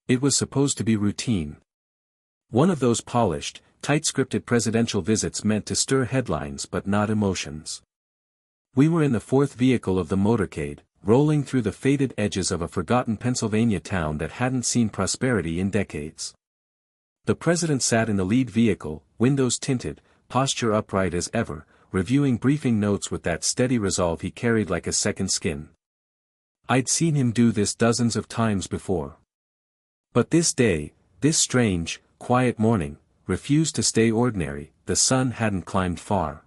It was supposed to be routine. One of those polished, tight-scripted presidential visits meant to stir headlines but not emotions. We were in the fourth vehicle of the motorcade, rolling through the faded edges of a forgotten Pennsylvania town that hadn't seen prosperity in decades. The president sat in the lead vehicle, windows tinted, posture upright as ever, reviewing briefing notes with that steady resolve he carried like a second skin. I'd seen him do this dozens of times before. But this day, this strange, quiet morning, refused to stay ordinary. The sun hadn't climbed far.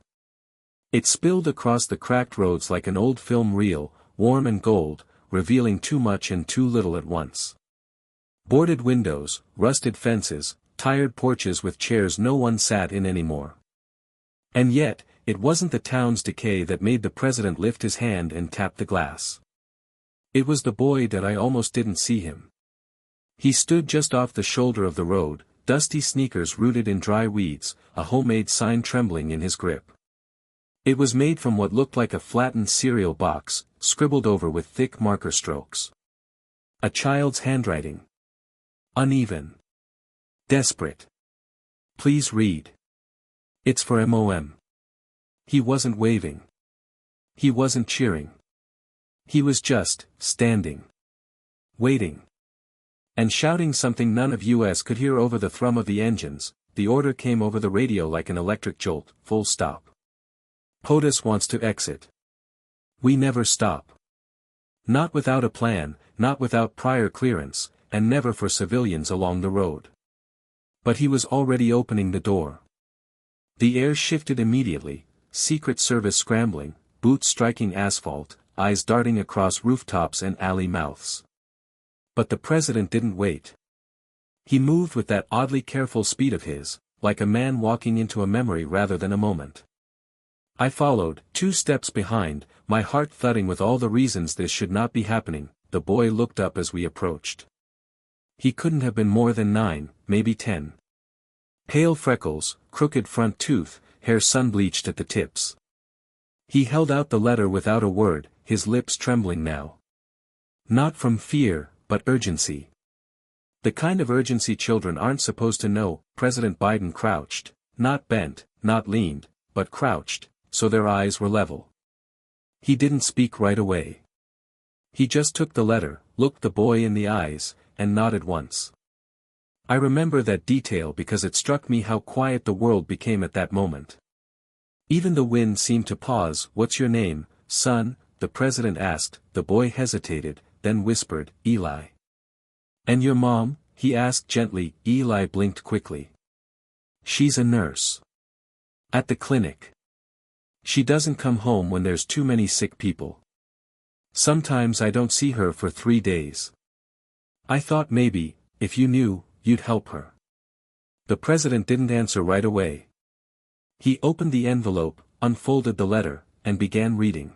It spilled across the cracked roads like an old film reel, warm and gold, revealing too much and too little at once. Boarded windows, rusted fences, tired porches with chairs no one sat in anymore. And yet, it wasn't the town's decay that made the president lift his hand and tap the glass. It was the boy that I almost didn't see him. He stood just off the shoulder of the road, dusty sneakers rooted in dry weeds, a homemade sign trembling in his grip. It was made from what looked like a flattened cereal box, scribbled over with thick marker strokes. A child's handwriting. Uneven. Desperate. Please read. It's for MOM. He wasn't waving. He wasn't cheering. He was just, standing. Waiting. And shouting something none of us could hear over the thrum of the engines. The order came over the radio like an electric jolt, full stop. POTUS wants to exit. We never stop. Not without a plan, not without prior clearance, and never for civilians along the road. But he was already opening the door. The air shifted immediately, Secret Service scrambling, boots striking asphalt, eyes darting across rooftops and alley mouths. But the president didn't wait. He moved with that oddly careful speed of his, like a man walking into a memory rather than a moment. I followed, 2 steps behind, my heart thudding with all the reasons this should not be happening. The boy looked up as we approached. He couldn't have been more than 9, maybe 10. Pale freckles, crooked front tooth, hair sun-bleached at the tips. He held out the letter without a word, his lips trembling now. Not from fear, but urgency. The kind of urgency children aren't supposed to know. President Biden crouched, not bent, not leaned, but crouched, so their eyes were level. He didn't speak right away. He just took the letter, looked the boy in the eyes, and nodded once. I remember that detail because it struck me how quiet the world became at that moment. Even the wind seemed to pause. What's your name, son? The president asked. The boy hesitated, then whispered, Eli. And your mom? He asked gently. Eli blinked quickly. She's a nurse. At the clinic. She doesn't come home when there's too many sick people. Sometimes I don't see her for 3 days. I thought maybe, if you knew, you'd help her. The president didn't answer right away. He opened the envelope, unfolded the letter, and began reading.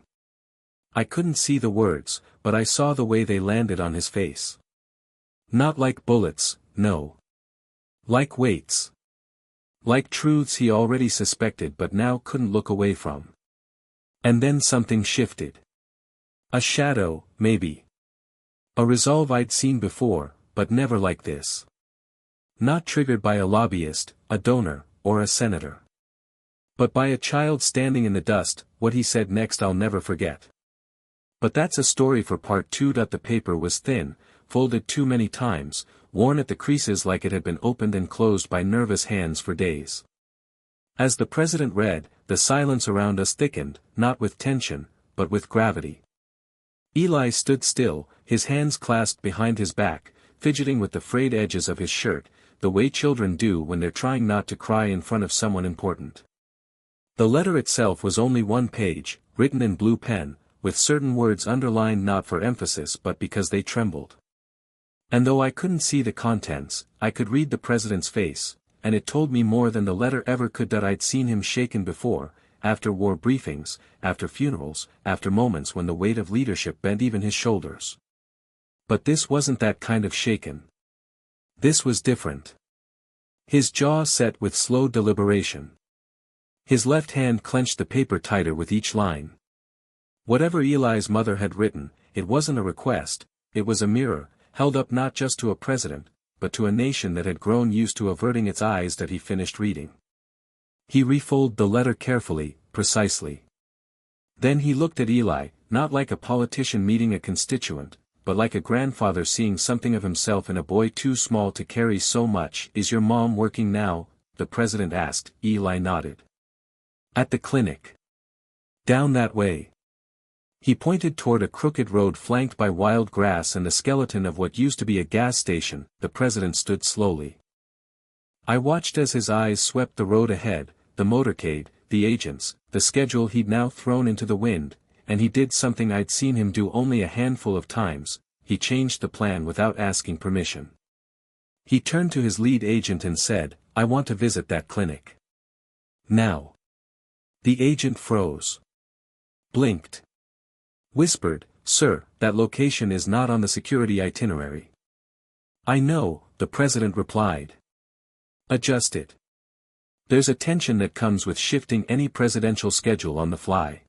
I couldn't see the words, but I saw the way they landed on his face. Not like bullets, no. Like weights. Like truths he already suspected but now couldn't look away from. And then something shifted. A shadow, maybe. A resolve I'd seen before, but never like this. Not triggered by a lobbyist, a donor, or a senator. But by a child standing in the dust. What he said next I'll never forget. But that's a story for part 2. The paper was thin, folded too many times, worn at the creases like it had been opened and closed by nervous hands for days. As the president read, the silence around us thickened, not with tension, but with gravity. Eli stood still, his hands clasped behind his back, fidgeting with the frayed edges of his shirt, the way children do when they're trying not to cry in front of someone important. The letter itself was only 1 page, written in blue pen, with certain words underlined not for emphasis but because they trembled. And though I couldn't see the contents, I could read the president's face, and it told me more than the letter ever could that I'd seen him shaken before, after war briefings, after funerals, after moments when the weight of leadership bent even his shoulders. But this wasn't that kind of shaken. This was different. His jaw set with slow deliberation. His left hand clenched the paper tighter with each line. Whatever Eli's mother had written, it wasn't a request, it was a mirror, held up not just to a president, but to a nation that had grown used to averting its eyes that he finished reading. He refolded the letter carefully, precisely. Then he looked at Eli, not like a politician meeting a constituent, but like a grandfather seeing something of himself in a boy too small to carry so much. "Is your mom working now?" the president asked. Eli nodded. "At the clinic. Down that way." He pointed toward a crooked road flanked by wild grass and the skeleton of what used to be a gas station. The president stood slowly. I watched as his eyes swept the road ahead, the motorcade, the agents, the schedule he'd now thrown into the wind, and he did something I'd seen him do only a handful of times. He changed the plan without asking permission. He turned to his lead agent and said, "I want to visit that clinic. Now." The agent froze. Blinked. Whispered, "Sir, that location is not on the security itinerary." "I know," the president replied. "Adjust it. There's a tension that comes with shifting any presidential schedule on the fly.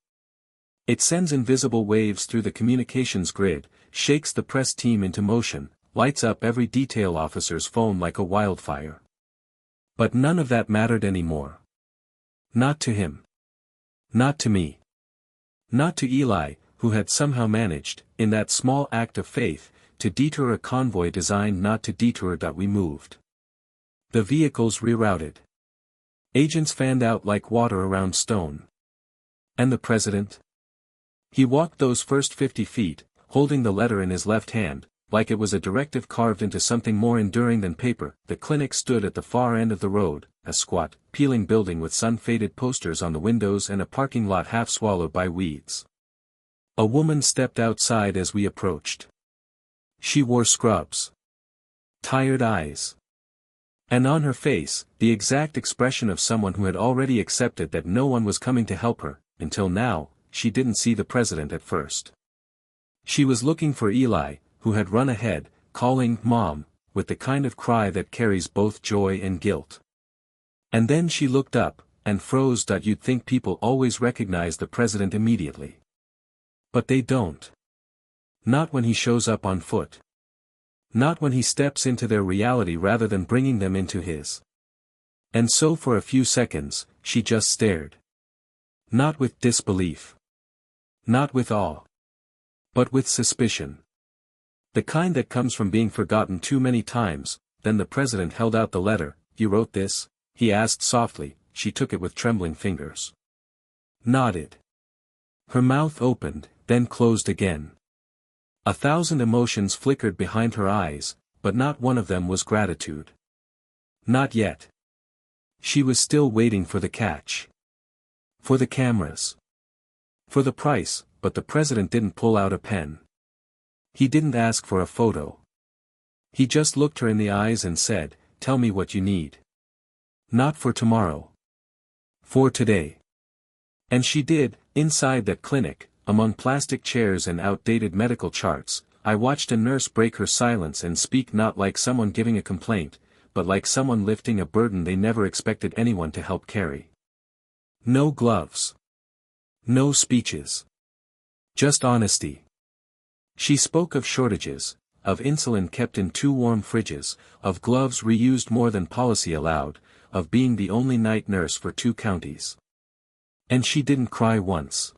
It sends invisible waves through the communications grid, shakes the press team into motion, lights up every detail officer's phone like a wildfire." But none of that mattered anymore. Not to him. Not to me. Not to Eli, who had somehow managed, in that small act of faith, to detour a convoy designed not to detour. We moved. The vehicles rerouted. Agents fanned out like water around stone. And the president? He walked those first 50 feet, holding the letter in his left hand, like it was a directive carved into something more enduring than paper. The clinic stood at the far end of the road, a squat, peeling building with sun-faded posters on the windows and a parking lot half swallowed by weeds. A woman stepped outside as we approached. She wore scrubs. Tired eyes. And on her face, the exact expression of someone who had already accepted that no one was coming to help her. Until now, she didn't see the president at first. She was looking for Eli, who had run ahead, calling "Mom," with the kind of cry that carries both joy and guilt. And then she looked up, and froze. You'd think people always recognize the president immediately. But they don't. Not when he shows up on foot. Not when he steps into their reality rather than bringing them into his. And so for a few seconds, she just stared. Not with disbelief. Not with awe. But with suspicion. The kind that comes from being forgotten too many times. Then the president held out the letter. "You wrote this?" he asked softly. She took it with trembling fingers. Nodded. Her mouth opened, then closed again. 1,000 emotions flickered behind her eyes, but not one of them was gratitude. Not yet. She was still waiting for the catch. For the cameras. For the price, but the president didn't pull out a pen. He didn't ask for a photo. He just looked her in the eyes and said, "Tell me what you need. Not for tomorrow. For today." And she did. Inside that clinic, among plastic chairs and outdated medical charts, I watched a nurse break her silence and speak, not like someone giving a complaint, but like someone lifting a burden they never expected anyone to help carry. No gloves. No speeches. Just honesty. She spoke of shortages, of insulin kept in too warm fridges, of gloves reused more than policy allowed, of being the only night nurse for 2 counties. And she didn't cry once.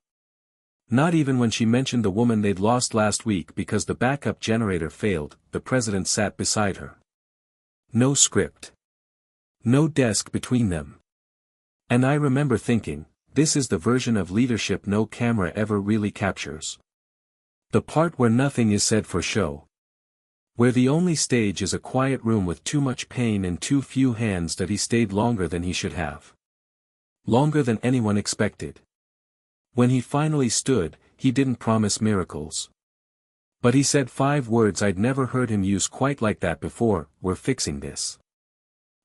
Not even when she mentioned the woman they'd lost last week because the backup generator failed. The president sat beside her. No script. No desk between them. And I remember thinking, this is the version of leadership no camera ever really captures. The part where nothing is said for show. Where the only stage is a quiet room with too much pain and too few hands. That he stayed longer than he should have. Longer than anyone expected. When he finally stood, he didn't promise miracles. But he said 5 words I'd never heard him use quite like that before: "We're fixing this.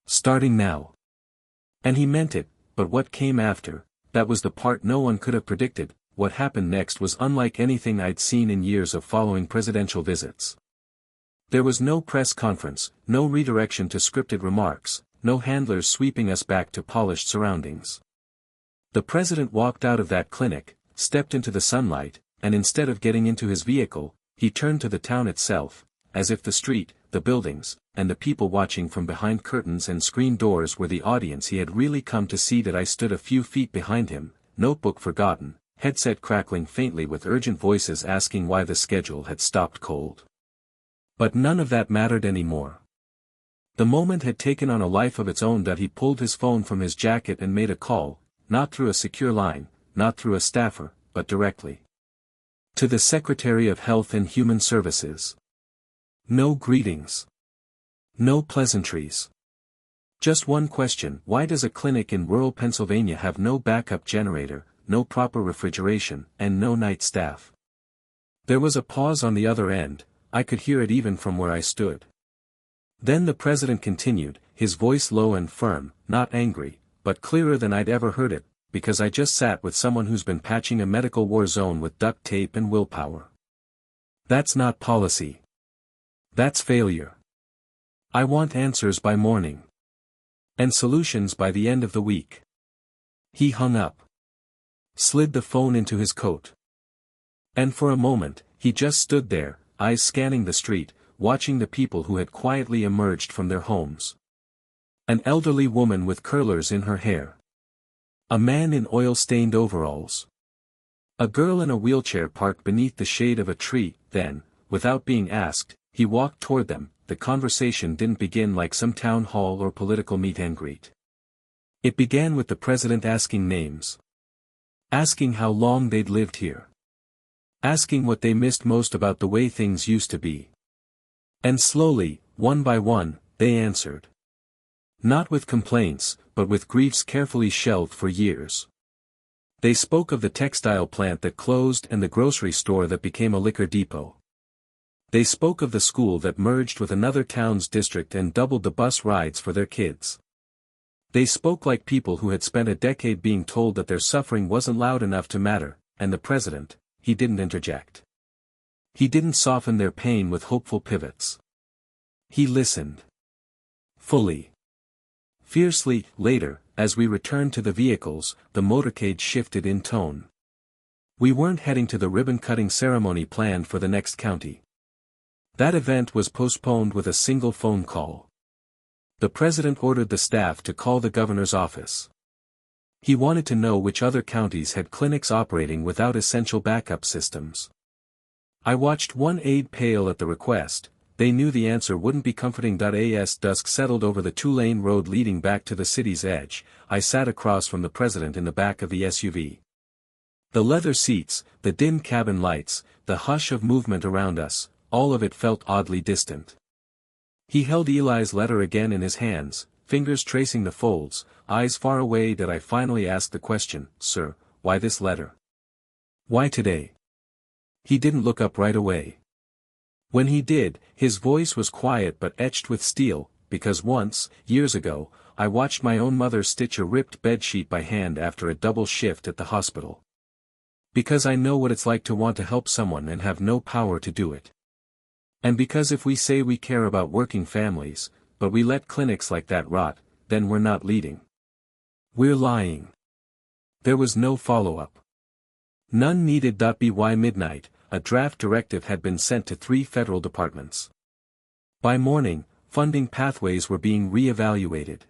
Starting now." And he meant it, but what came after, that was the part no one could have predicted. What happened next was unlike anything I'd seen in years of following presidential visits. There was no press conference, no redirection to scripted remarks, no handlers sweeping us back to polished surroundings. The president walked out of that clinic, stepped into the sunlight, and instead of getting into his vehicle, he turned to the town itself, as if the street, the buildings, and the people watching from behind curtains and screen doors were the audience he had really come to see. That I stood a few feet behind him, notebook forgotten, headset crackling faintly with urgent voices asking why the schedule had stopped cold. But none of that mattered anymore. The moment had taken on a life of its own. That he pulled his phone from his jacket and made a call, not through a secure line, not through a staffer, but directly to the Secretary of Health and Human Services. No greetings. No pleasantries. Just one question: why does a clinic in rural Pennsylvania have no backup generator, no proper refrigeration, and no night staff? There was a pause on the other end. I could hear it even from where I stood. Then the president continued, his voice low and firm, not angry, but clearer than I'd ever heard it, because I just sat with someone who's been patching a medical war zone with duct tape and willpower. That's not policy. That's failure. I want answers by morning. And solutions by the end of the week. He hung up. Slid the phone into his coat. And for a moment, he just stood there, eyes scanning the street, watching the people who had quietly emerged from their homes. An elderly woman with curlers in her hair. A man in oil-stained overalls. A girl in a wheelchair parked beneath the shade of a tree. Then, without being asked, he walked toward them. The conversation didn't begin like some town hall or political meet and greet. It began with the president asking names. Asking how long they'd lived here. Asking what they missed most about the way things used to be. And slowly, one by one, they answered. Not with complaints, but with griefs carefully shelved for years. They spoke of the textile plant that closed and the grocery store that became a liquor depot. They spoke of the school that merged with another town's district and doubled the bus rides for their kids. They spoke like people who had spent a decade being told that their suffering wasn't loud enough to matter, and the president, he didn't interject. He didn't soften their pain with hopeful pivots. He listened. Fully. Fiercely. Later, as we returned to the vehicles, the motorcade shifted in tone. We weren't heading to the ribbon-cutting ceremony planned for the next county. That event was postponed with a single phone call. The president ordered the staff to call the governor's office. He wanted to know which other counties had clinics operating without essential backup systems. I watched one aide pale at the request. They knew the answer wouldn't be comforting. As dusk settled over the two-lane road leading back to the city's edge, I sat across from the president in the back of the SUV. The leather seats, the dim cabin lights, the hush of movement around us, all of it felt oddly distant. He held Eli's letter again in his hands, fingers tracing the folds, eyes far away. That I finally asked the question, "Sir, why this letter? Why today?" He didn't look up right away. When he did, his voice was quiet but etched with steel, because once, years ago, I watched my own mother stitch a ripped bedsheet by hand after a double shift at the hospital. Because I know what it's like to want to help someone and have no power to do it. And because if we say we care about working families, but we let clinics like that rot, then we're not leading. We're lying. There was no follow-up. None needed. By midnight, a draft directive had been sent to 3 federal departments. By morning, funding pathways were being re-evaluated.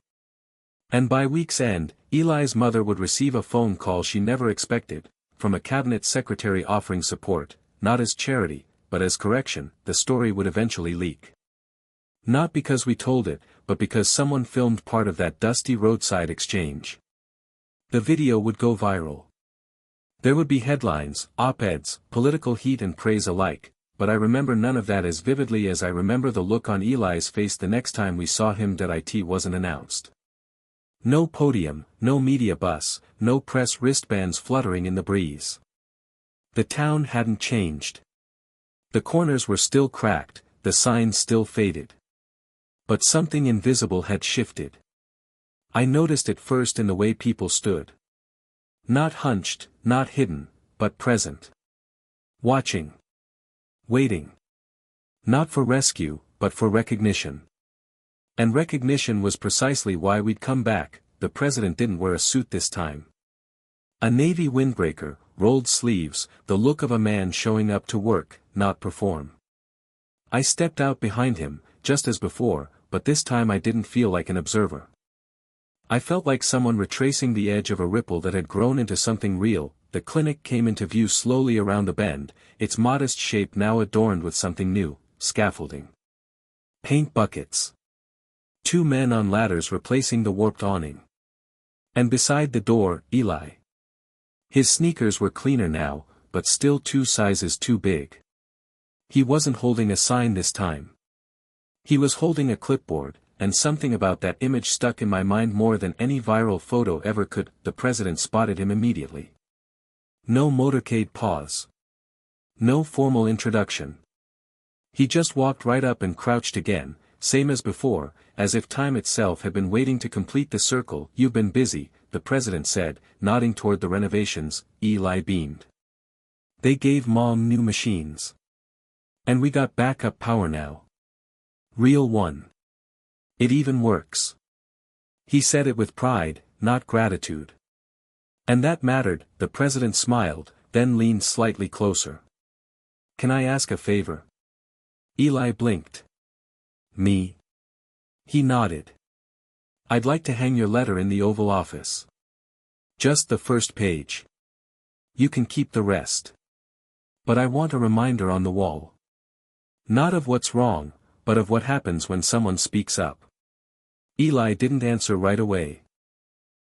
And by week's end, Eli's mother would receive a phone call she never expected, from a cabinet secretary offering support, not as charity, but as correction. The story would eventually leak. Not because we told it, but because someone filmed part of that dusty roadside exchange. The video would go viral. There would be headlines, op-eds, political heat and praise alike, but I remember none of that as vividly as I remember the look on Eli's face the next time we saw him. It wasn't announced. No podium, no media bus, no press wristbands fluttering in the breeze. The town hadn't changed. The corners were still cracked, the signs still faded. But something invisible had shifted. I noticed it first in the way people stood. Not hunched, not hidden, but present. Watching. Waiting. Not for rescue, but for recognition. And recognition was precisely why we'd come back. The president didn't wear a suit this time. A navy windbreaker, rolled sleeves, the look of a man showing up to work, not perform. I stepped out behind him, just as before, but this time I didn't feel like an observer. I felt like someone retracing the edge of a ripple that had grown into something real. The clinic came into view slowly around the bend, its modest shape now adorned with something new: scaffolding, paint buckets, 2 men on ladders replacing the warped awning. And beside the door, Eli. His sneakers were cleaner now, but still 2 sizes too big. He wasn't holding a sign this time. He was holding a clipboard, and something about that image stuck in my mind more than any viral photo ever could. The president spotted him immediately. No motorcade pause. No formal introduction. He just walked right up and crouched again, same as before, as if time itself had been waiting to complete the circle. "You've been busy," the president said, nodding toward the renovations. Eli beamed. "They gave Mom new machines. And we got backup power now. Real one. It even works." He said it with pride, not gratitude. And that mattered. The president smiled, then leaned slightly closer. "Can I ask a favor?" Eli blinked. "Me?" He nodded. "I'd like to hang your letter in the Oval Office. Just the first page. You can keep the rest. But I want a reminder on the wall. Not of what's wrong, but of what happens when someone speaks up." Eli didn't answer right away.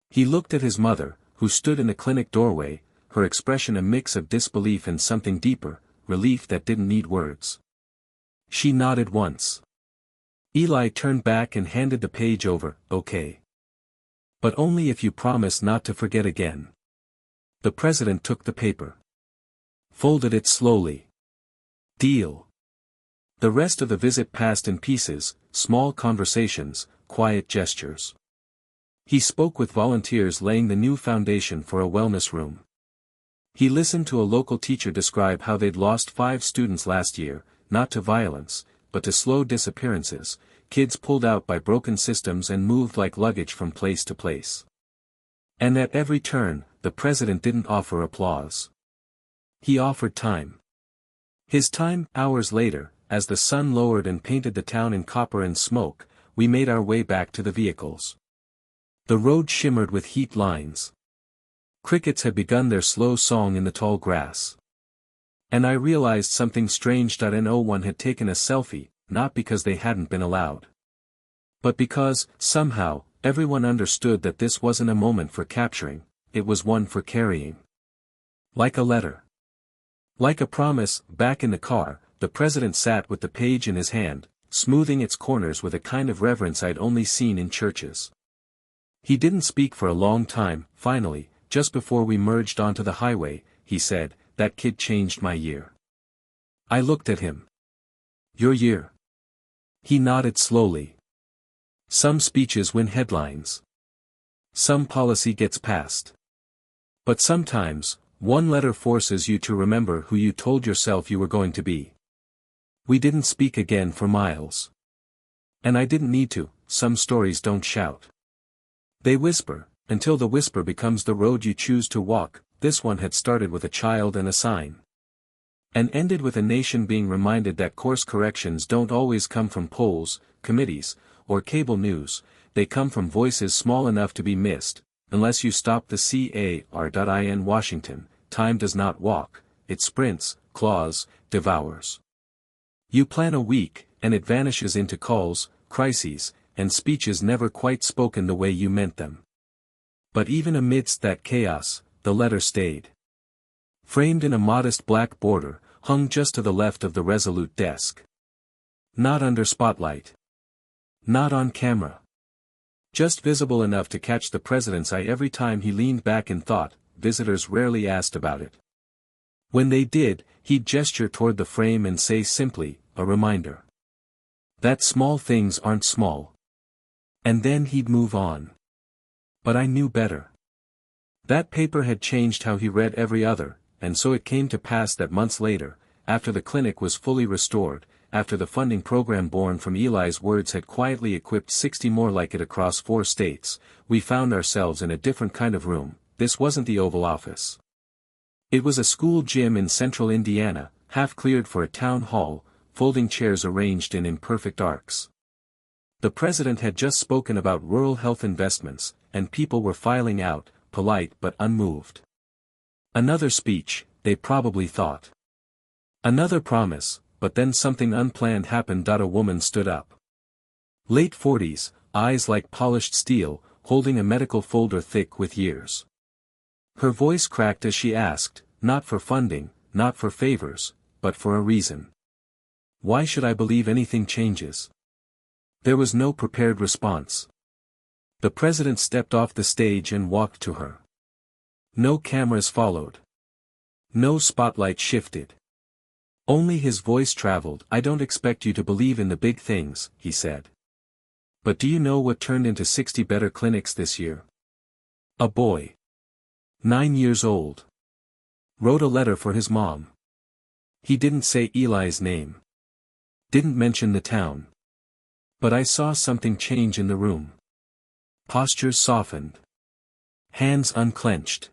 He looked at his mother, who stood in the clinic doorway, her expression a mix of disbelief and something deeper, relief that didn't need words. She nodded once. Eli turned back and handed the page over. "Okay. But only if you promise not to forget again." The president took the paper. Folded it slowly. "Deal." The rest of the visit passed in pieces, small conversations, quiet gestures. He spoke with volunteers laying the new foundation for a wellness room. He listened to a local teacher describe how they'd lost 5 students last year, not to violence, but to slow disappearances, kids pulled out by broken systems and moved like luggage from place to place. And at every turn, the president didn't offer applause. He offered time. His time. Hours later, as the sun lowered and painted the town in copper and smoke, we made our way back to the vehicles. The road shimmered with heat lines. Crickets had begun their slow song in the tall grass. And I realized something strange. No one had taken a selfie, not because they hadn't been allowed. But because, somehow, everyone understood that this wasn't a moment for capturing, it was one for carrying. Like a letter. Like a promise. Back in the car, the president sat with the page in his hand, smoothing its corners with a kind of reverence I'd only seen in churches. He didn't speak for a long time. Finally, just before we merged onto the highway, he said, "That kid changed my year." I looked at him. "Your year?" He nodded slowly. "Some speeches win headlines. Some policy gets passed. But sometimes, one letter forces you to remember who you told yourself you were going to be." We didn't speak again for miles. And I didn't need to. Some stories don't shout. They whisper, until the whisper becomes the road you choose to walk. This one had started with a child and a sign. And ended with a nation being reminded that course corrections don't always come from polls, committees, or cable news. They come from voices small enough to be missed. Unless you stop the CAR.in Washington, time does not walk, it sprints, claws, devours. You plan a week, and it vanishes into calls, crises, and speeches never quite spoken the way you meant them. But even amidst that chaos, the letter stayed. Framed in a modest black border, hung just to the left of the Resolute desk. Not under spotlight. Not on camera. Just visible enough to catch the president's eye every time he leaned back in thought. Visitors rarely asked about it. When they did, he'd gesture toward the frame and say simply, "A reminder. That small things aren't small." And then he'd move on. But I knew better. That paper had changed how he read every other, and so it came to pass that months later, after the clinic was fully restored, after the funding program born from Eli's words had quietly equipped 60 more like it across 4 states, we found ourselves in a different kind of room. This wasn't the Oval Office. It was a school gym in central Indiana, half cleared for a town hall, folding chairs arranged in imperfect arcs. The president had just spoken about rural health investments, and people were filing out, polite but unmoved. Another speech, they probably thought. Another promise, but then something unplanned happened. A woman stood up. Late 40s, eyes like polished steel, holding a medical folder thick with years. Her voice cracked as she asked, not for funding, not for favors, but for a reason. Why should I believe anything changes? There was no prepared response. The president stepped off the stage and walked to her. No cameras followed. No spotlight shifted. Only his voice traveled. I don't expect you to believe in the big things, he said. But do you know what turned into 60 better clinics this year? A boy. 9 years old. Wrote a letter for his mom. He didn't say Eli's name. Didn't mention the town. But I saw something change in the room. Postures softened. Hands unclenched.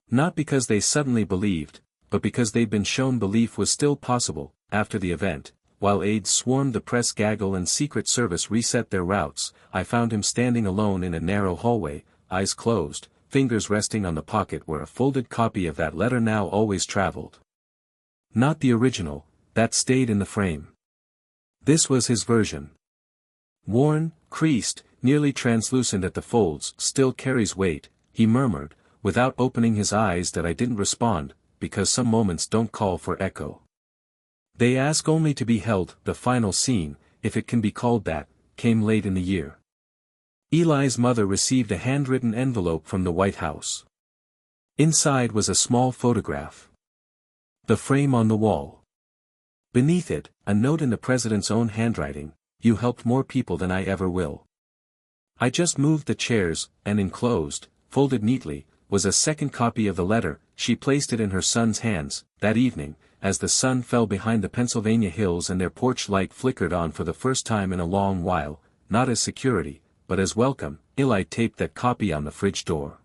Not because they suddenly believed, but because they'd been shown belief was still possible. After the event, while aides swarmed the press gaggle and Secret Service reset their routes, I found him standing alone in a narrow hallway, eyes closed, fingers resting on the pocket where a folded copy of that letter now always traveled. Not the original, that stayed in the frame. This was his version. Worn, creased, nearly translucent at the folds, still carries weight, he murmured, without opening his eyes. That I didn't respond, because some moments don't call for echo. They ask only to be held. The final scene, if it can be called that, came late in the year. Eli's mother received a handwritten envelope from the White House. Inside was a small photograph. The frame on the wall. Beneath it, a note in the president's own handwriting: "You helped more people than I ever will." I just moved the chairs, and enclosed, folded neatly, was a second copy of the letter. She placed it in her son's hands. That evening, as the sun fell behind the Pennsylvania hills and their porch light flickered on for the first time in a long while, not as security, but as welcome, Eli taped that copy on the fridge door.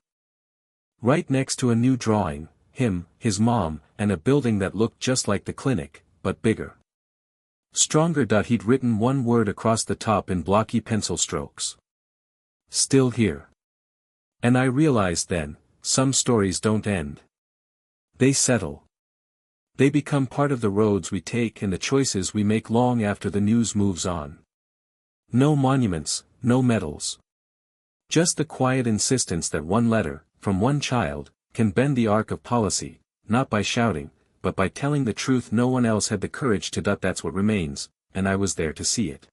Right next to a new drawing, him, his mom, and a building that looked just like the clinic, but bigger. Stronger. He'd written one word across the top in blocky pencil strokes. Still here. And I realized then, some stories don't end. They settle. They become part of the roads we take and the choices we make long after the news moves on. No monuments, no medals. Just the quiet insistence that one letter, from one child, can bend the arc of policy, not by shouting, but by telling the truth no one else had the courage to. That's what remains, and I was there to see it.